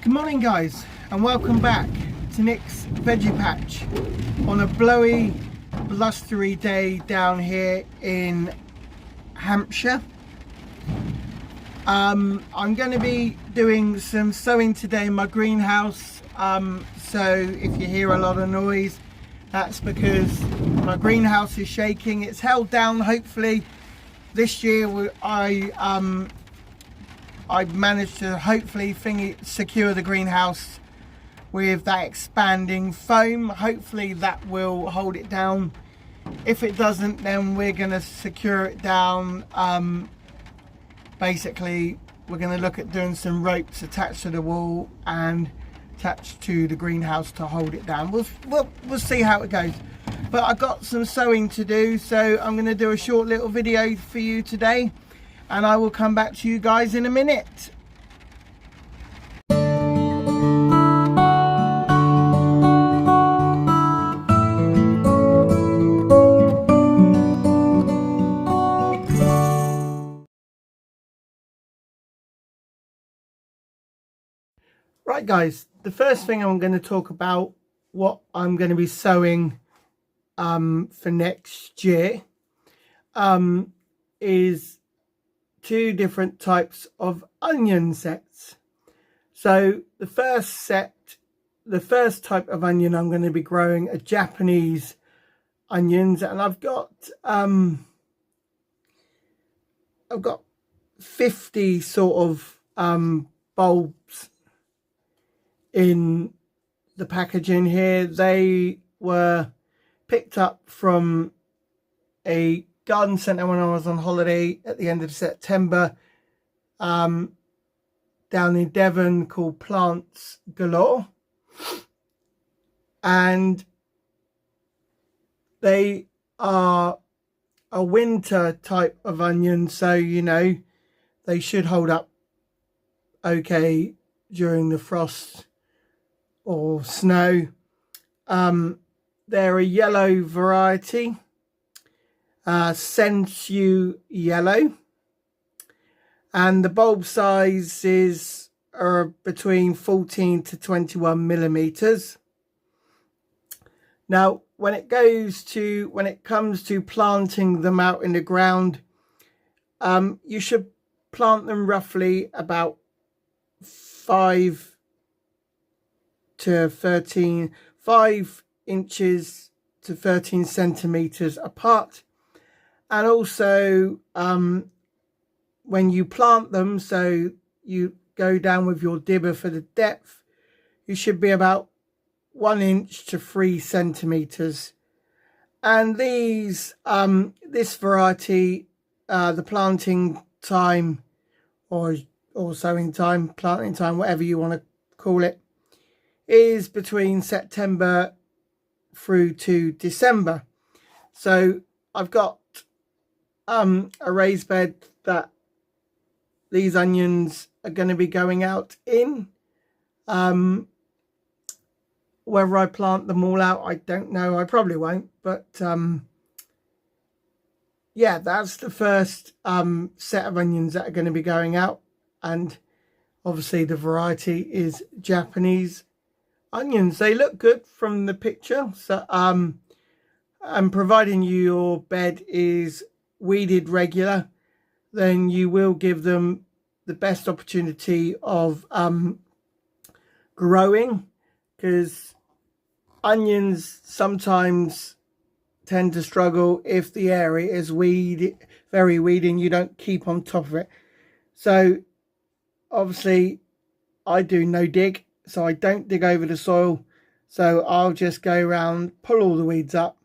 Good morning guys, and welcome back to Nick's Veggie Patch on a blowy, blustery day down here in Hampshire. I'm going to be doing some sowing today in my greenhouse, so if you hear a lot of noise, that's because my greenhouse is shaking. It's held down. Hopefully this year I've managed to hopefully secure the greenhouse with that expanding foam. Hopefully that will hold it down. If it doesn't, then we're going to secure it down. Basically we're going to look at doing some ropes attached to the wall and attached to the greenhouse to hold it down. We'll see how it goes. But I got some sewing to do, so I'm going to do a short little video for you today, and I will come back to you guys in a minute. Right guys, the first thing I'm going to talk about what I'm going to be sowing for next year is two different types of onion sets. So the first type of onion I'm going to be growing are Japanese onions, and I've got 50 sort of bulbs in the packaging here. They were picked up from a garden centre when I was on holiday at the end of September down in Devon, called Plants Galore, and they are a winter type of onion, so you know they should hold up okay during the frost or snow. They're a yellow variety, sensu yellow, and the bulb sizes are between 14 to 21 millimeters. Now when it comes to planting them out in the ground, you should plant them roughly about 5 inches to 13 centimeters apart. And also when you plant them, so you go down with your dibber for the depth, you should be about 1 inch to 3 centimeters. And these this variety, the planting time or sowing time, planting time, whatever you want to call it, is between September through to December. So I've got a raised bed that these onions are going to be going out in. Whether I plant them all out, I don't know. I probably won't, but yeah, that's the first set of onions that are going to be going out, and obviously the variety is Japanese onions. They look good from the picture, so and providing your bed is weeded regular, then you will give them the best opportunity of growing, because onions sometimes tend to struggle if the area is very weedy and you don't keep on top of it. So obviously I do no dig, so I don't dig over the soil, so I'll just go around, pull all the weeds up,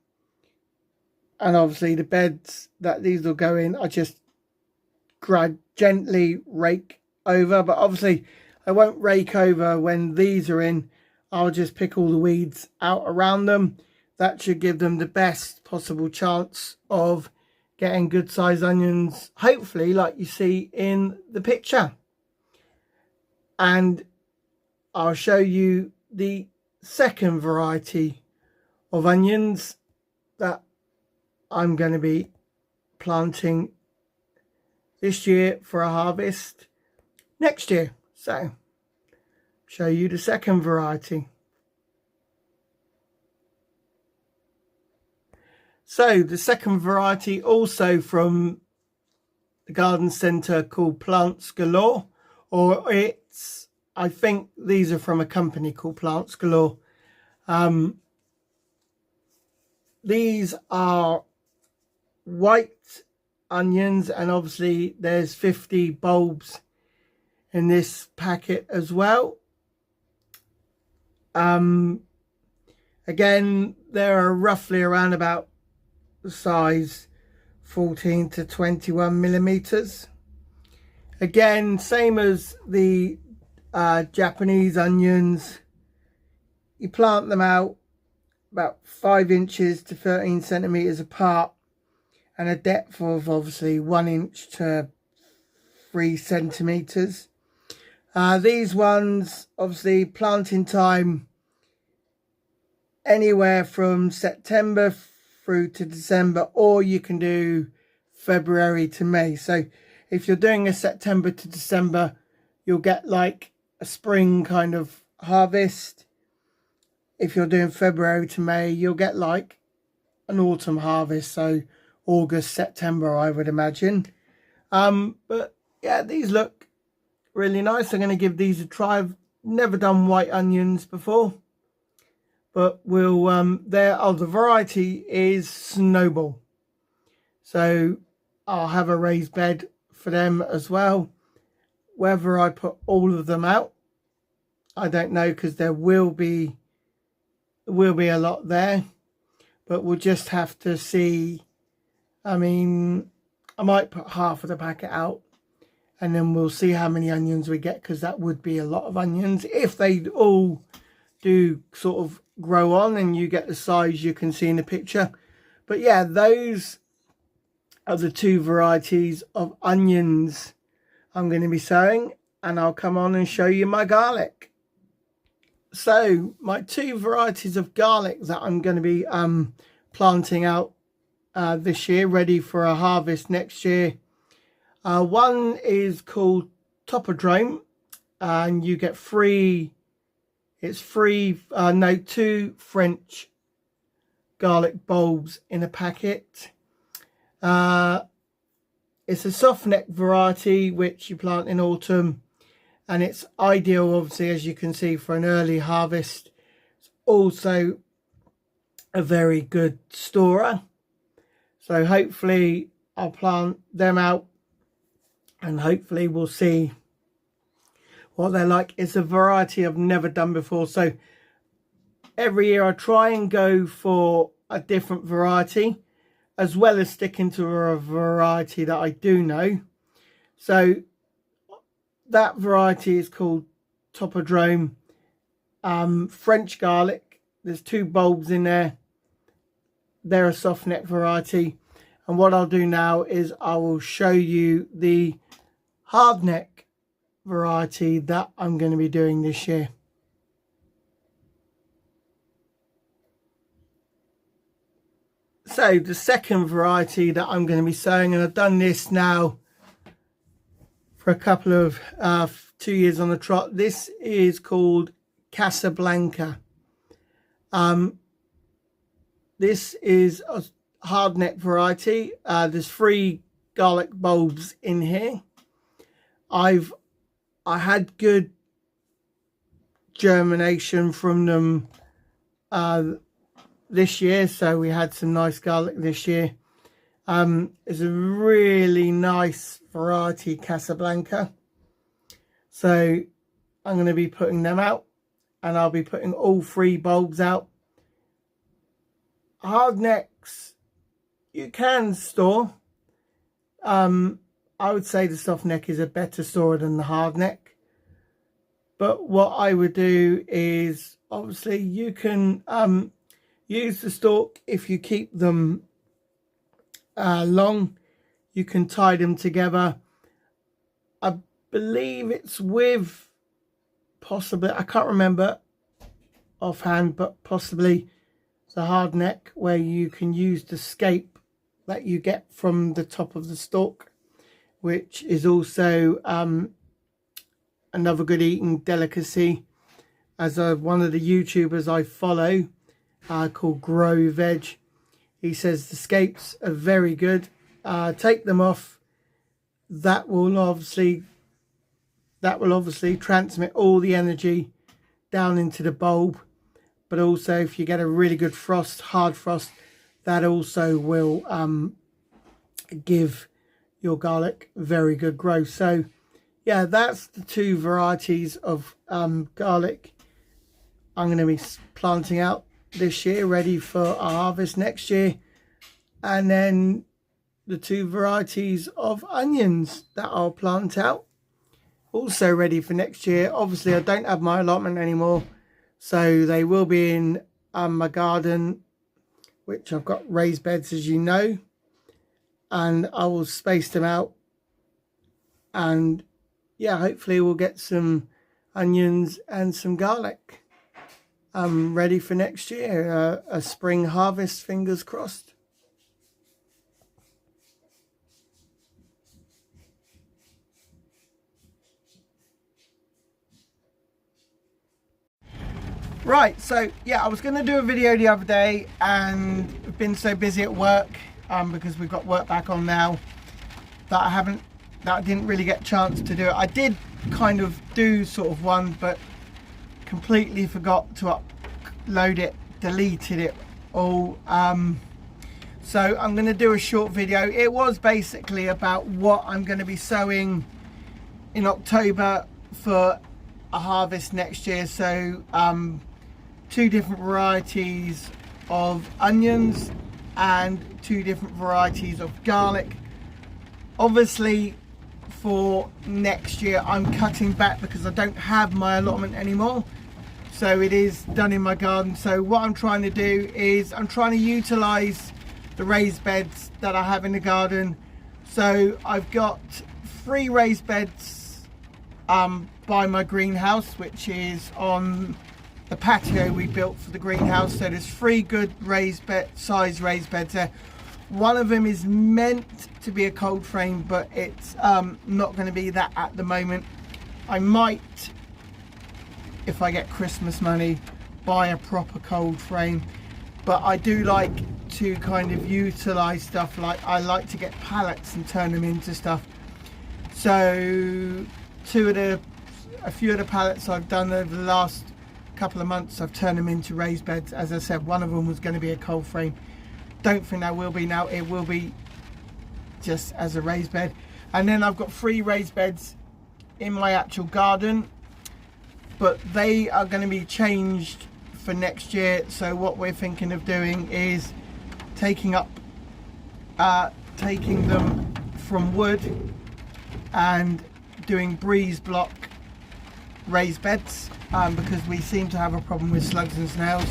and obviously the beds that these will go in, I just gently rake over. But obviously I won't rake over when these are in. I'll just pick all the weeds out around them. That should give them the best possible chance of getting good sized onions, hopefully like you see in the picture. And I'll show you the second variety of onions that I'm going to be planting this year for a harvest next year. So show you the second variety. So the second variety, also from the garden centre, called Plants Galore, or I think these are from a company called Plants Galore. These are white onions, and obviously there's 50 bulbs in this packet as well. Again, they're roughly around about the size 14 to 21 millimeters. Again, same as the Japanese onions, you plant them out about 5 inches to 13 centimeters apart, and a depth of obviously 1 inch to 3 centimeters. These ones, obviously planting time anywhere from September through to December, or you can do February to May. So if you're doing a September to December, you'll get like a spring kind of harvest. If you're doing February to May, you'll get like an autumn harvest, so August, September, I would imagine. But yeah, these look really nice. I'm going to give these a try. I've never done white onions before, but we'll the variety is Snowball, so I'll have a raised bed for them as well. Whether I put all of them out, I don't know, because there will be a lot there, but we'll just have to see. I mean, I might put half of the packet out, and then we'll see how many onions we get, because that would be a lot of onions if they all do sort of grow on and you get the size you can see in the picture. But yeah, those are the two varieties of onions I'm going to be sowing, and I'll come on and show you my garlic. So my two varieties of garlic that I'm going to be planting out this year, ready for a harvest next year. One is called Topodrome, and you get two French garlic bulbs in a packet. It's a soft neck variety which you plant in autumn, and it's ideal, obviously, as you can see, for an early harvest. It's also a very good storer. So hopefully I'll plant them out, and hopefully we'll see what they're like. It's a variety I've never done before, so every year I try and go for a different variety, as well as sticking to a variety that I do know. So that variety is called Topodrome, French garlic. There's 2 bulbs in there. They're a soft neck variety. And what I'll do now is I will show you the hard neck variety that I'm going to be doing this year. So the second variety that I'm going to be sowing, and I've done this now for a couple of 2 years on the trot. This is called Casablanca. This is a hard neck variety. There's 3 garlic bulbs in here. I had good germination from them this year, so we had some nice garlic this year. It's a really nice variety, Casablanca. So I'm going to be putting them out, and I'll be putting all 3 bulbs out. Hard necks you can store. I would say the soft neck is a better storer than the hard neck, but what I would do is, obviously, you can use the stalk. If you keep them long, you can tie them together. I believe it's with, possibly, I can't remember offhand, but possibly the hard neck, where you can use the scape that you get from the top of the stalk, which is also another good eating delicacy. as one of the YouTubers I follow, called Grow Veg. He says the scapes are very good. Take them off. That will obviously transmit all the energy down into the bulb. But also, if you get a really good frost, hard frost, that also will give your garlic very good growth. So yeah, that's the two varieties of garlic I'm going to be planting out this year, ready for a harvest next year. And then the two varieties of onions that I'll plant out, also ready for next year. Obviously I don't have my allotment anymore, so they will be in my garden, which I've got raised beds, as you know, and I will space them out. And yeah, hopefully we'll get some onions and some garlic ready for next year, a spring harvest, fingers crossed. Right, so yeah, I was going to do a video the other day, and I've been so busy at work because we've got work back on now that I didn't really get a chance to do it. I did kind of do sort of one, but completely forgot to upload it, deleted it all. So I'm going to do a short video. It was basically about what I'm going to be sowing in October for a harvest next year. So two different varieties of onions and two different varieties of garlic. Obviously for next year I'm cutting back because I don't have my allotment anymore, so it is done in my garden. So what I'm trying to do is I'm trying to utilize the raised beds that I have in the garden. So I've got 3 raised beds by my greenhouse, which is on the patio we built for the greenhouse. So there's 3 good size raised beds there. One of them is meant to be a cold frame, but it's not going to be that at the moment. I might, if I get Christmas money, buy a proper cold frame. But I do like to kind of utilize stuff, like I like to get pallets and turn them into stuff. So a few of the pallets I've done over the last couple of months, I've turned them into raised beds. As I said, one of them was going to be a cold frame. Don't think that will be now. It will be just as a raised bed. And then I've got 3 raised beds in my actual garden, but they are going to be changed for next year. So what we're thinking of doing is taking them from wood and doing breeze block raised beds, because we seem to have a problem with slugs and snails.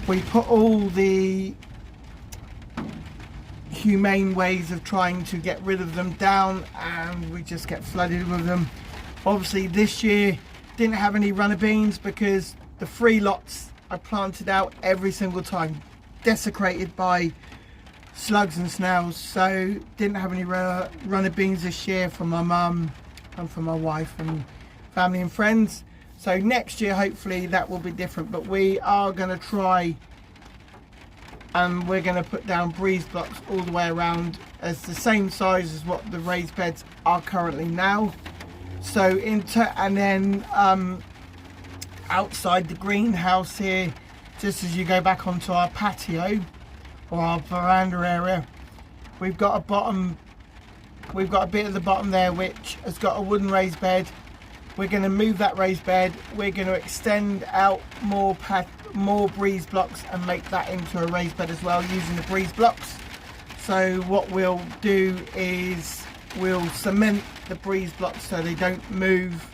We put all the humane ways of trying to get rid of them down, and we just get flooded with them. Obviously this year didn't have any runner beans because the 3 lots I planted out every single time desecrated by slugs and snails. So didn't have any runner beans this year from my mum and from my wife and family and friends. So next year hopefully that will be different, but we are going to try, and we're going to put down breeze blocks all the way around as the same size as what the raised beds are currently now. So and then outside the greenhouse here, just as you go back onto our patio or our veranda area, we've got a bit of the bottom there which has got a wooden raised bed. We're going to move that raised bed. We're going to extend out more breeze blocks and make that into a raised bed as well using the breeze blocks. So what we'll do is we'll cement the breeze blocks so they don't move,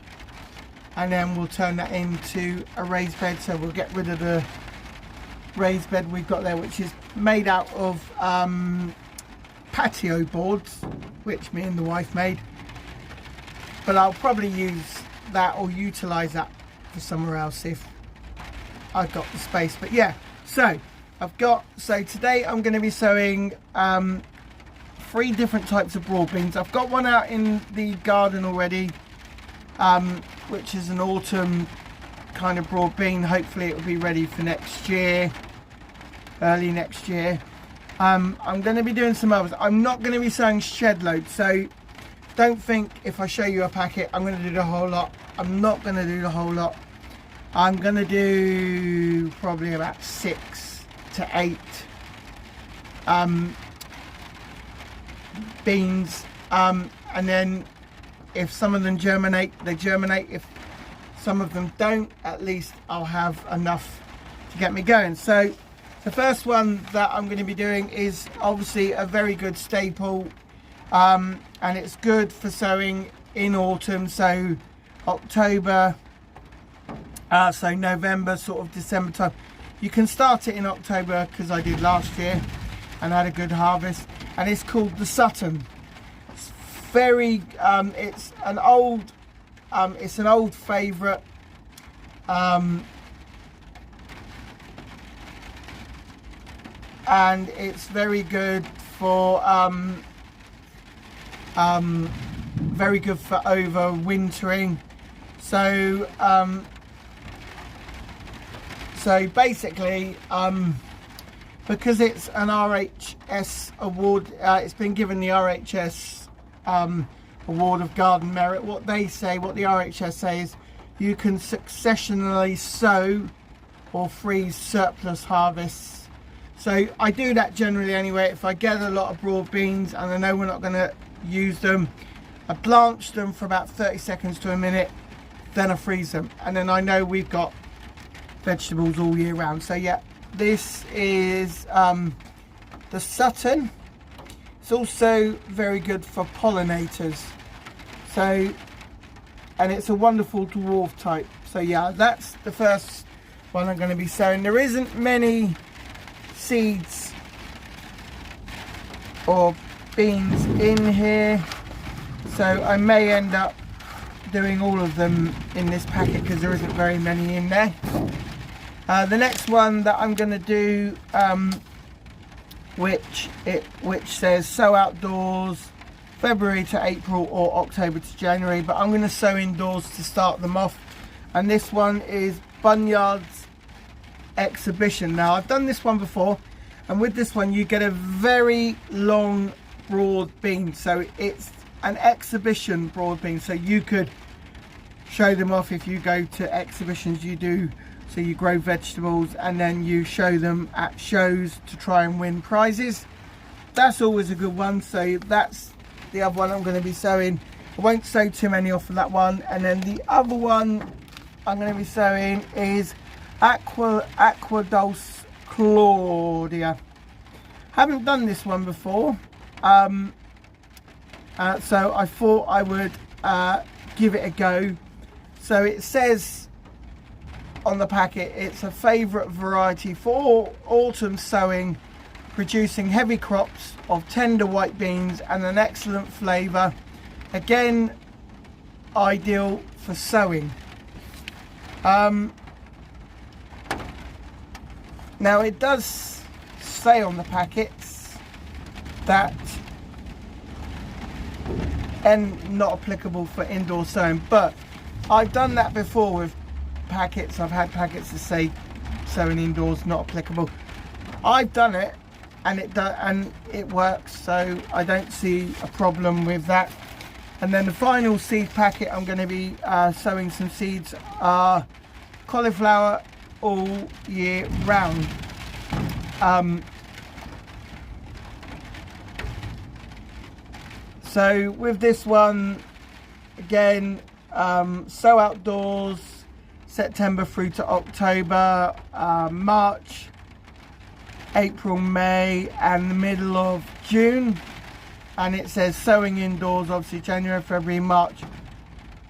and then we'll turn that into a raised bed. So we'll get rid of the raised bed we've got there, which is made out of patio boards, which me and the wife made. But I'll probably use that or utilize that for somewhere else if I've got the space. But yeah, so today I'm going to be sowing 3 different types of broad beans. I've got one out in the garden already, which is an autumn kind of broad bean. Hopefully it will be ready for next year, early next year. I'm going to be doing some others. I'm not going to be sowing shed loads, so don't think if I show you a packet I'm going to do the whole lot. I'm not going to do the whole lot. I'm going to do probably about 6 to 8 beans, and then if some of them germinate, they germinate. If some of them don't, at least I'll have enough to get me going. So the first one that I'm going to be doing is obviously a very good staple, and it's good for sowing in autumn, so October, so November, sort of December time. You can start it in October, because I did last year and had a good harvest, and it's called the Sutton. It's very it's an old favorite, and it's very good for overwintering. So so basically, because it's an RHS award, it's been given the RHS Award of Garden Merit. What the RHS say is you can successionally sow or freeze surplus harvests. So I do that generally anyway. If I get a lot of broad beans and I know we're not going to use them, I blanch them for about 30 seconds to a minute, then I freeze them, and then I know we've got vegetables all year round. So yeah, this is the Sutton. It's also very good for pollinators, so, and it's a wonderful dwarf type. So yeah, that's the first one I'm going to be sowing. There isn't many seeds or beans in here, so I may end up doing all of them in this packet because there isn't very many in there. The next one that I'm going to do, which says sow outdoors February to April or October to January, but I'm going to sow indoors to start them off, and this one is Bunyard's Exhibition. Now I've done this one before, and with this one you get a very long broad bean, so it's an exhibition broad bean, so you could show them off if you go to exhibitions. You do, so you grow vegetables and then you show them at shows to try and win prizes. That's always a good one. So that's the other one I'm going to be sowing. I won't sow too many off of that one. And then the other one I'm going to be sowing is Aqua Dulce Claudia. Haven't done this one before, so I thought I would give it a go. So it says on the packet it's a favourite variety for autumn sowing, producing heavy crops of tender white beans and an excellent flavour. Again, ideal for sowing. Now it does say on the packets that and not applicable for indoor sowing, but I've done that before with packets. I've had packets that say sowing indoors, not applicable. I've done it and it works, so I don't see a problem with that. And then the final seed packet I'm going to be sowing some seeds are cauliflower all year round. So with this one, again, sow outdoors September through to October, March, April, May and the middle of June. And it says sowing indoors, obviously January, February, March.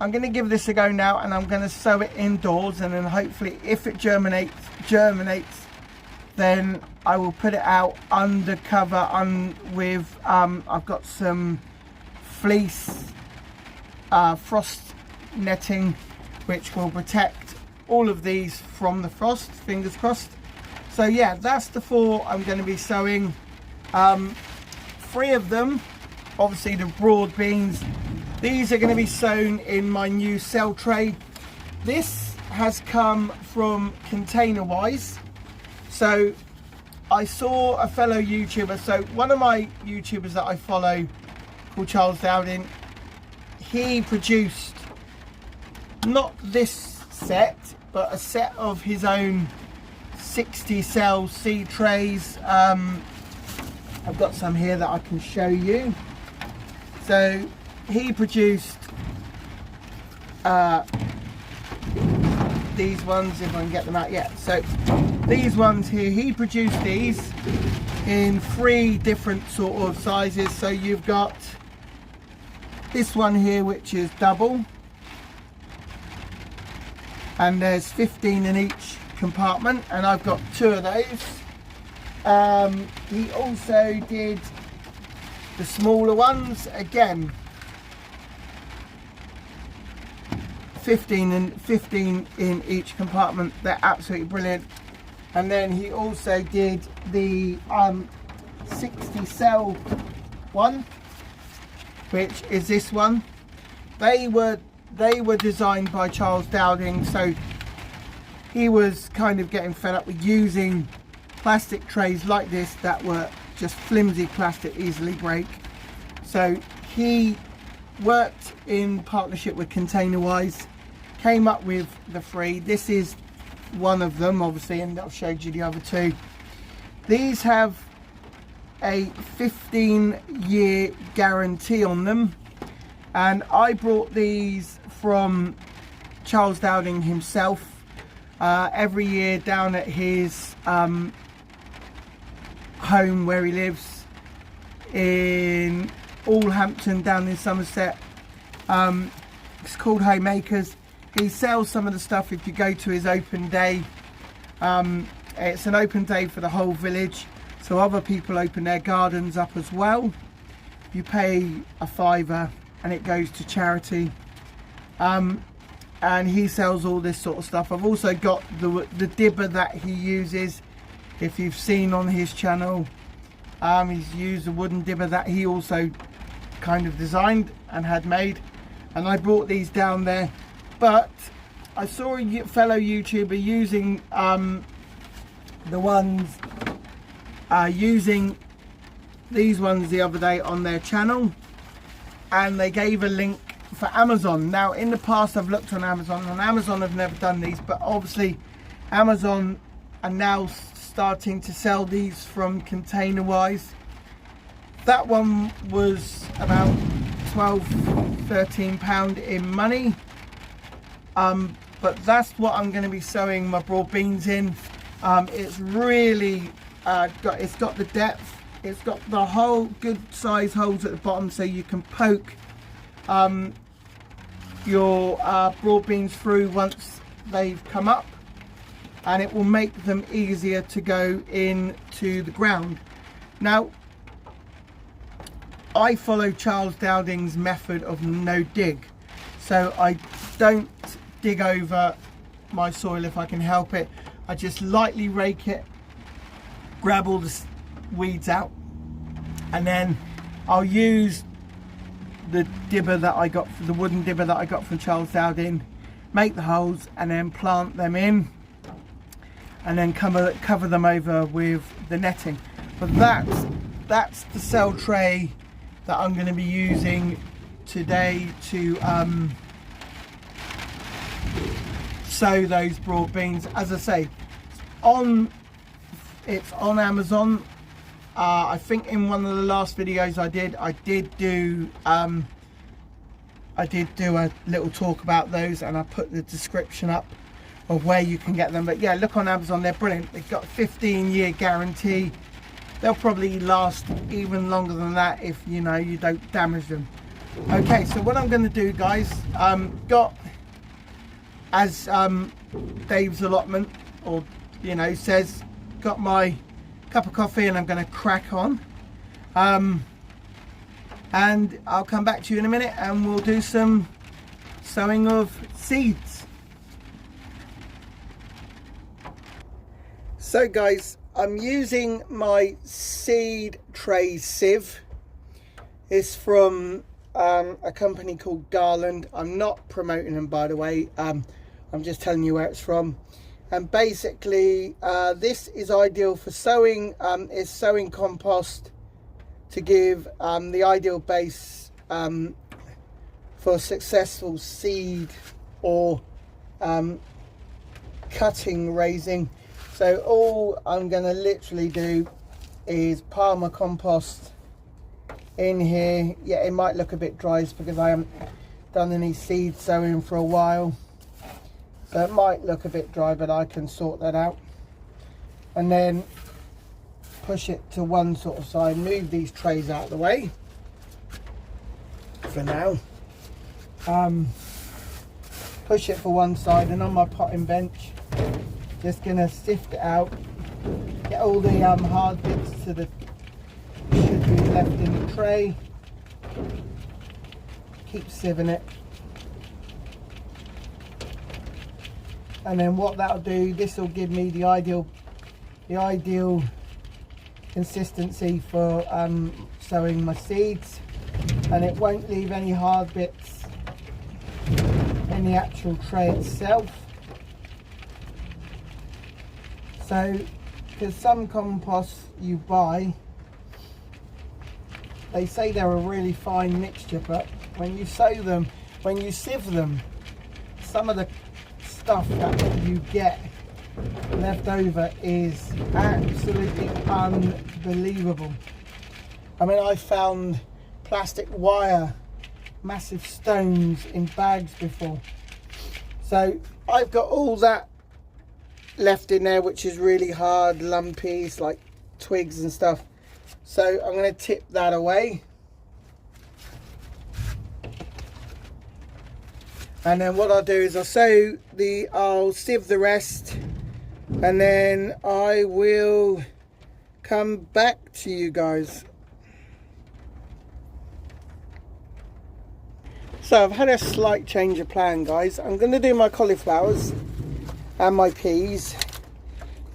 I'm going to give this a go now, and I'm going to sow it indoors, and then hopefully if it germinates, then I will put it out under cover with I've got some fleece frost netting which will protect all of these from the frost, fingers crossed. So yeah, that's the 4 I'm going to be sowing. 3 of them, obviously the broad beans, these are going to be sown in my new cell tray. This has come from Container Wise. So I saw a fellow YouTuber, so one of my YouTubers that I follow called Charles Dowding, he produced not this set, but a set of his own 60 cell seed trays. I've got some here that I can show you. So he produced these ones, if I can get them out yet. So these ones here, he produced these in 3 different sort of sizes. So you've got this one here, which is double, and there's 15 in each compartment, and I've got 2 of those. He also did the smaller ones, again 15 in each compartment. They're absolutely brilliant. And then he also did the 60 cell one, which is this one. They were designed by Charles Dowding, so he was kind of getting fed up with using plastic trays like this that were just flimsy plastic, easily break. So he worked in partnership with Container Wise, came up with the 3. This is one of them, obviously, and I've showed you the other 2. These have a 15-year guarantee on them, and I brought these from Charles Dowding himself every year down at his home where he lives in Alhampton, down in Somerset. It's called Homemakers. He sells some of the stuff if you go to his open day. It's an open day for the whole village, so other people open their gardens up as well. You pay a £5 and it goes to charity. And he sells all this sort of stuff. I've also got the dibber that he uses. If you've seen on his channel, he's used a wooden dibber that he also kind of designed and had made, and I brought these down there. But I saw a fellow YouTuber using using these ones the other day on their channel, and they gave a link for Amazon. Now in the past I've looked on Amazon, and Amazon have never done these, but obviously Amazon are now starting to sell these from Container Wise. That one was about £12–13 in money, but that's what I'm going to be sowing my broad beans in. It's really it's got the depth, it's got the whole good size holes at the bottom, so you can poke your broad beans through once they've come up, and it will make them easier to go into the ground. Now I follow Charles Dowding's method of no dig, so I don't dig over my soil if I can help it. I just lightly rake it, grab all the weeds out, and then I'll use the dibber that I got, the wooden dibber that I got from Charles Dowding, make the holes and then plant them in, and then cover them over with the netting. But that's the cell tray that I'm going to be using today to sow those broad beans. As I say, it's on Amazon. I think in one of the last videos I did do a little talk about those, and I put the description up of where you can get them. But yeah, look on Amazon, they're brilliant. They've got a 15-year guarantee. They'll probably last even longer than that if you don't damage them. Okay, so what I'm going to do, guys, got as Dave's allotment, or says, got my cup of coffee, and I'm going to crack on, and I'll come back to you in a minute and we'll do some sowing of seeds. So guys, I'm using my seed tray sieve. It's from a company called Garland. I'm not promoting them, by the way. I'm just telling you where it's from. And basically this is ideal for sowing. It's sowing compost to give the ideal base for successful seed or cutting raising. So all I'm going to literally do is pile my compost in here. Yeah, it might look a bit dry because I haven't done any seed sowing for a while, so it might look a bit dry, but I can sort that out. And then push it to one sort of side, move these trays out of the way for now. Push it for one side, and on my potting bench just gonna sift it out, get all the hard bits to the should be left in the tray, keep sieving it. And then what that'll do, this will give me the ideal consistency for sowing my seeds, and it won't leave any hard bits in the actual tray itself. So, because some composts you buy, they say they're a really fine mixture, but when you sow them, when you sieve them, some of the stuff that you get left over is absolutely unbelievable. I mean, I found plastic wire, massive stones in bags before. So I've got all that left in there, which is really hard, lumpy, it's like twigs and stuff. So I'm going to tip that away. And then what I'll do is I'll sieve the rest, and then I will come back to you guys. So I've had a slight change of plan, guys. I'm going to do my cauliflowers and my peas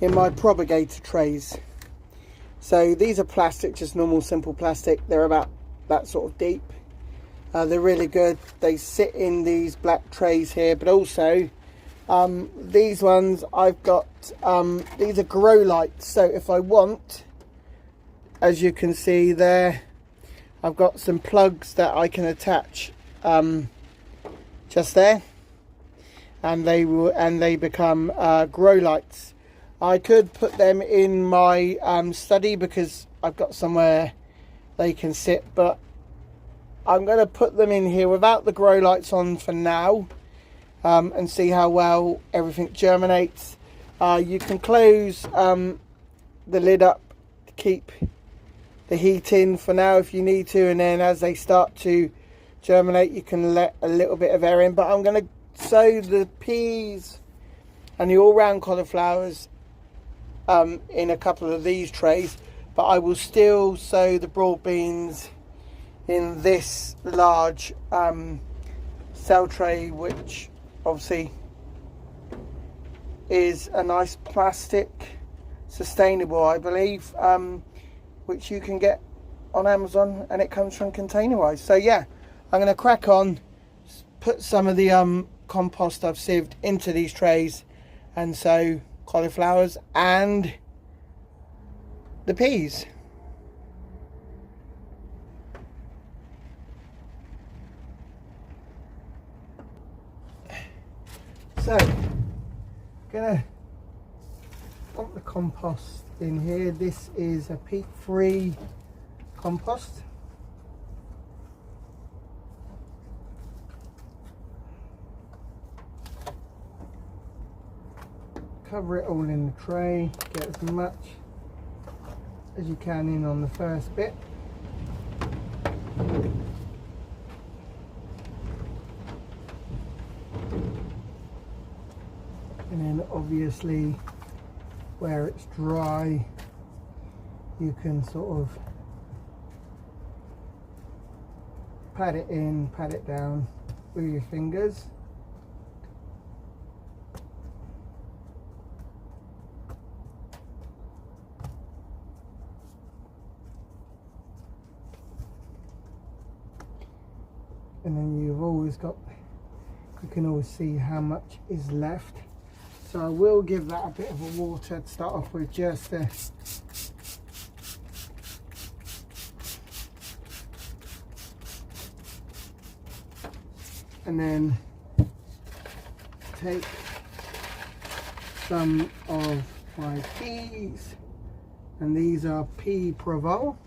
in my propagator trays. So these are plastic, just normal simple plastic. They're about that sort of deep. They're really good. They sit in these black trays here, but also these ones I've got, these are grow lights. So if I want, as you can see there, I've got some plugs that I can attach just there, and they become grow lights. I could put them in my study because I've got somewhere they can sit, but I'm going to put them in here without the grow lights on for now, and see how well everything germinates. You can close the lid up to keep the heat in for now if you need to, and then as they start to germinate you can let a little bit of air in. But I'm going to sow the peas and the all-round cauliflowers in a couple of these trays, but I will still sow the broad beans in this large cell tray, which obviously is a nice plastic, sustainable, I believe, which you can get on Amazon, and it comes from Containerwise. So yeah, I'm going to crack on, put some of the compost I've sieved into these trays, and sow cauliflowers and the peas. So, gonna put the compost in here. This is a peat-free compost. Cover it all in the tray. Get as much as you can in on the first bit. And then obviously where it's dry you can sort of pat it in, pat it down with your fingers. And then you've always got the can always see how much is left. So I will give that a bit of a water to start off with, just to and then take some of my peas, and these are pea Provol,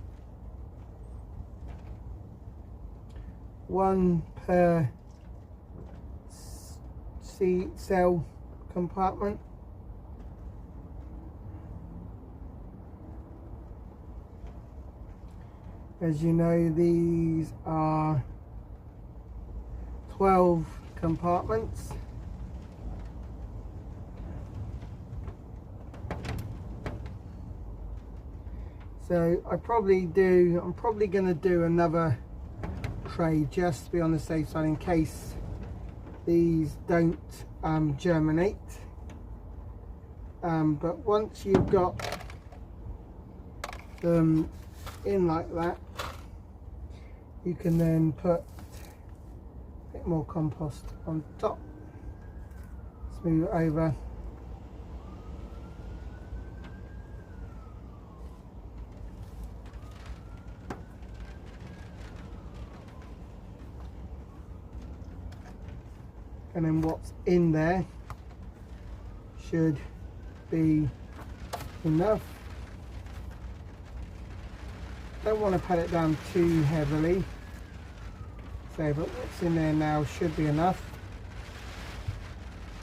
1 per seed cell compartment. As you know, these are 12 compartments. So I'm probably going to do another tray just to be on the safe side in case these don't germinate. But once you've got them in like that, you can then put a bit more compost on top, smooth it over, and then what's in there should be enough. Don't want to pat it down too heavily, so but what's in there now should be enough.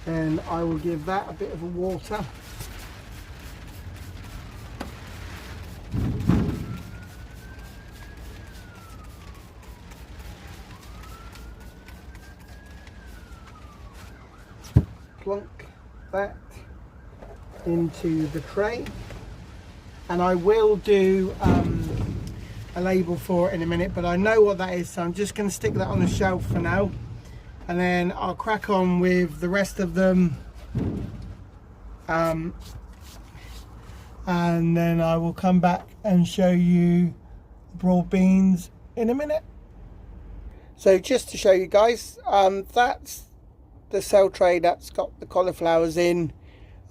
Then I will give that a bit of a water. Plonk that into the tray, and I will do a label for it in a minute, but I know what that is, so I'm just going to stick that on the shelf for now, and then I'll crack on with the rest of them, and then I will come back and show you the broad beans in a minute. So just to show you guys, that's the cell tray that's got the cauliflowers in.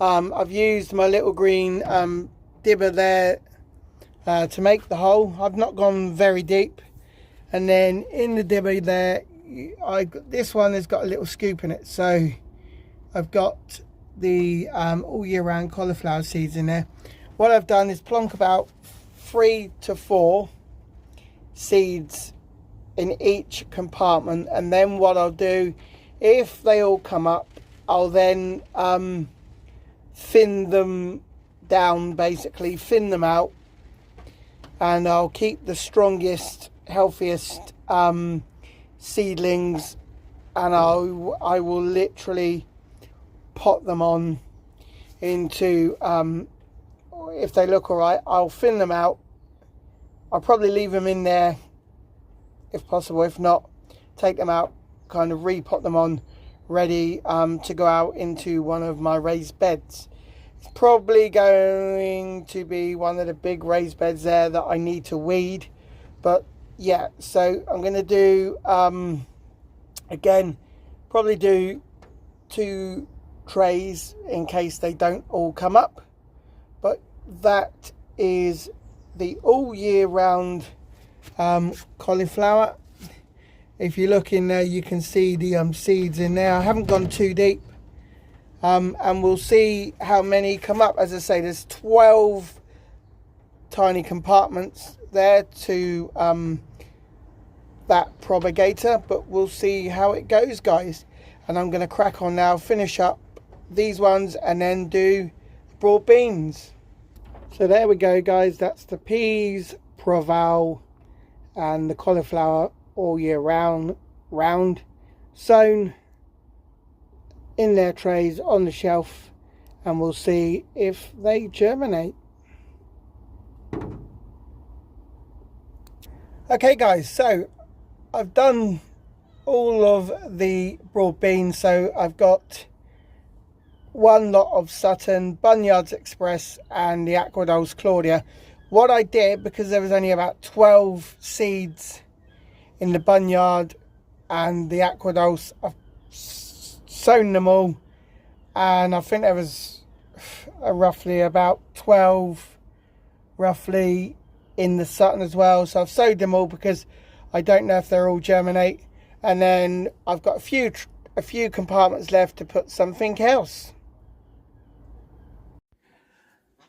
I've used my little green dibber there to make the hole. I've not gone very deep, and then in the dibber there, this one has got a little scoop in it, so I've got the all year round cauliflower seeds in there. What I've done is plonk about 3 to 4 seeds in each compartment, and then what I'll do, if they all come up, I'll then thin them down, basically thin them out, and I'll keep the strongest, healthiest seedlings, and I will literally pot them on into, if they look alright, I'll thin them out. I'll probably leave them in there if possible. If not, take them out, kind of repot them on, ready to go out into one of my raised beds. It's probably going to be one of the big raised beds there that I need to weed, but yeah, so I'm going to do again, probably do 2 trays in case they don't all come up. But that is the all year round cauliflower. If you look in there, you can see the seeds in there. I haven't gone too deep, and we'll see how many come up. As I say, there's 12 tiny compartments there to that propagator, but we'll see how it goes, guys. And I'm going to crack on now, finish up these ones, and then do broad beans. So there we go, guys. That's the peas, Proval, and the cauliflower all year round, sown in their trays on the shelf, and we'll see if they germinate. Okay guys, so I've done all of the broad beans. So I've got one lot of Sutton, Bunyard's Express, and the Aquadulse Claudia. What I did, because there was only about 12 seeds in the Bunyard and the Aquadulse, I've sown them all, and I think there was roughly about 12 roughly in the Sutton as well. So I've sowed them all because I don't know if they're all germinate, and then I've got a few compartments left to put something else.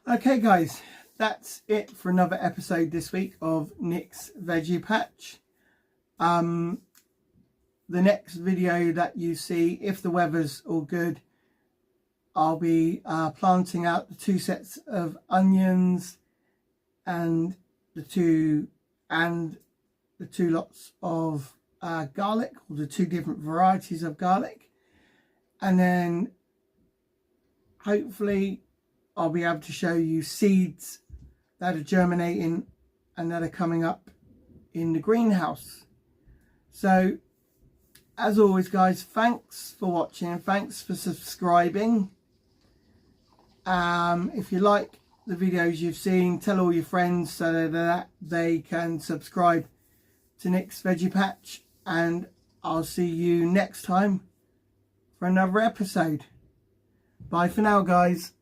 Okay guys, that's it for another episode this week of Nick's Veggie Patch. The next video that you see, if the weather's all good, I'll be planting out the 2 sets of onions and the two lots of garlic, or the 2 different varieties of garlic, and then hopefully I'll be able to show you seeds that are germinating and that are coming up in the greenhouse. So as always guys, thanks for watching, thanks for subscribing. If you like the videos you've seen, tell all your friends so that they can subscribe to Nick's Veggie Patch, and I'll see you next time for another episode. Bye for now guys.